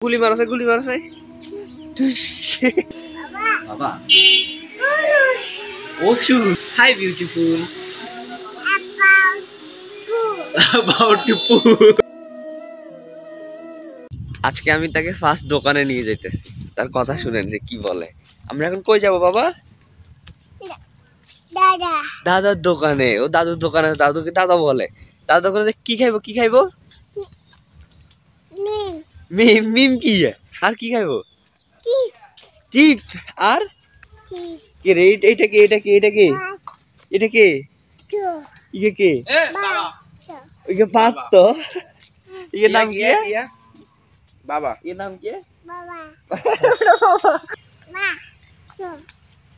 গুলি মারছে বাবা ওষুধ হাই বিউটিফুল আজকে আমি তাকে ফার্স্ট দোকানে নিয়ে যাইতেছি। তার কথা শুনেন যে কি বলে। আমরা এখন কই যাব বাবা? দাদার দোকানে। ও দাদুর দোকানে, দাদুকে দাদা বলে। দাদুর দোকানে কি খাইবো? মিম। মিম কি? আর কি খাইবো? চিপ। আর কে রে? এটা কে? ইয়ে কে? ইয়ে বাত তো। ইয়ে নাম কি? বাবা। ইয়ে নাম কি?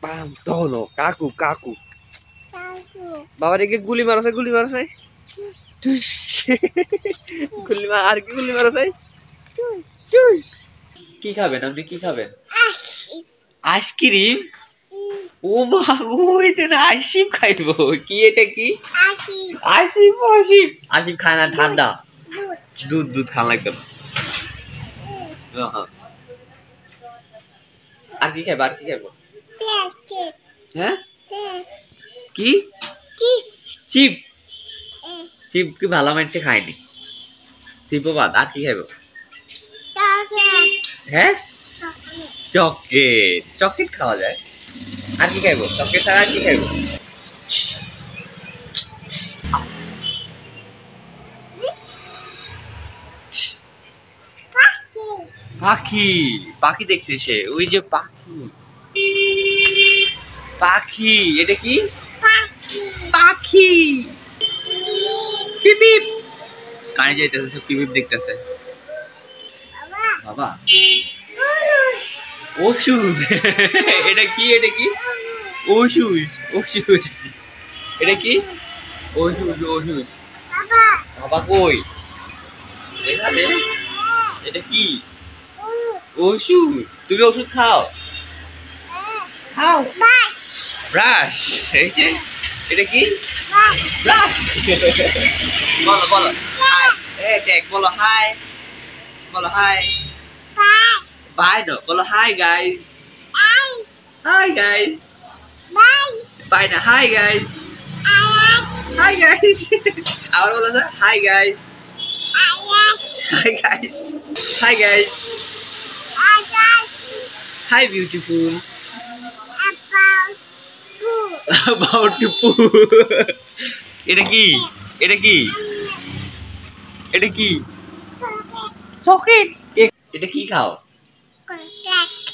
বাম তোলো কাকু। বাবা রে গুলি মারছে। গুলি মার। আর কি গুলি মারছে? কি খাবেন আপনি? কি খাবেন? আইসক্রিম। ও মা ওইতে না আইসক্রিম খাইবো। কি এটা কি? আইসক্রিম খায় না, ঠান্ডা দুধ খান লাগতো। আর কি খাইবো? হ্যাঁ কি? চিপ কি ভালো মানুষে খায়নি। চিপও বাদ। আর কি খাইবো? হ্যাঁ চকলেট খাওয়া যায়। আর কি খাইবো? চকলেট ছাড়া আর কি খাইবো? পাখি দেখছে সে। ওই যে পাখি এটা কি? পাখি পিপিপ কানে যাইতেছে, পিপিপ দেখতেছে। বাবা ওষুধ। এটা কি? ওষুধ। এটা কি? ওষুধ। বাবা কই? এখানে। এটা কি? ওষুধ। তুমি ওষুধ খাও? ব্রাশ। এই যে এটা কি? ব্রাশ। বলো বলো হাই। বাই no বলো হাই গাইস। বাই না হাই গাইস। আবার বলো না হাই গাইস। হাই বিউটিফুল এটা কি? চকলেট। এটা কি খাও?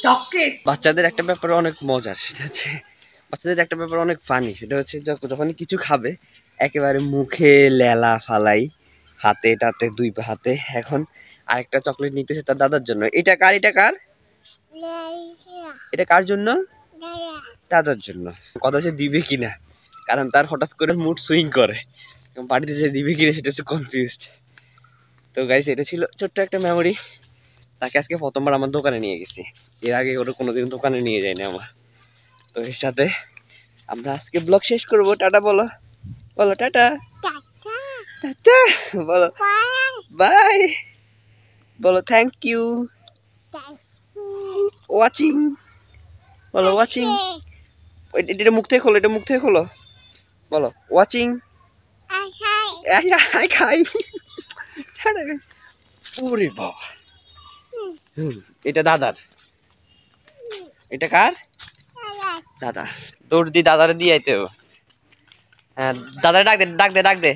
চকলেট। বাচ্চাদের একটা ব্যাপার অনেক মজার, সেটা হচ্ছে বাচ্চাদের একটা ব্যাপার অনেক ফানি। সেটা হচ্ছে যখন কিছু খাবে একেবারে মুখে লেলা ফালাই, হাতে টাতে দুই হাতে। এখন আরেকটা চকলেট নিতেছে তার দাদার জন্য। এটা কার? এটা কার জন্য? দাদার জন্য। কথা সে দিবে কিনা, কারণ তার হঠাৎ করে মুড সুইং করে। বাড়িতে যে দিবে কিনা সেটা হচ্ছে কনফিউজড। তো গাইস, এটা ছিল ছোট্ট একটা মেমোরি। তাকে আজকে প্রথমবার আমার দোকানে নিয়ে গেছি। এর আগে ওরা কোনোদিন দোকানে নিয়ে যায়নি আমার। তো এর সাথে আমরা আজকে ব্লগ শেষ করবো। টাটা বলো টাটা। বলো বাই। বলো থ্যাংক ইউ ওয়াচিং। বলো ওয়াচিং। এটা মুখ থেকে খোলো। বলো ওয়াচিং। খাই। ওরে বাবা। এটা দাদার। এটা কার? দাদা। দৌড় দি দাদারে দিয়ে আইতে হবে। হ্যাঁ দাদারে ডাক দে।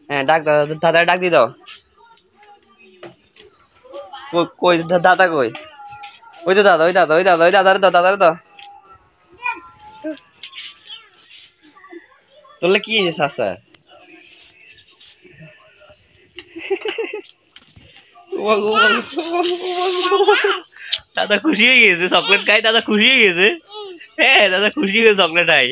হ্যাঁ দাদারে ডাক দিয়ে দাও। কই দাদা কই? ওই তো দাদা। দাদারে দাও। তোলে কি চাচা? দাদা খুশি হয়ে গেছে চকলেট খাই। দাদা খুশি হয়ে গেছে। হ্যাঁ দাদা খুশি হয়ে চকলেট খাই।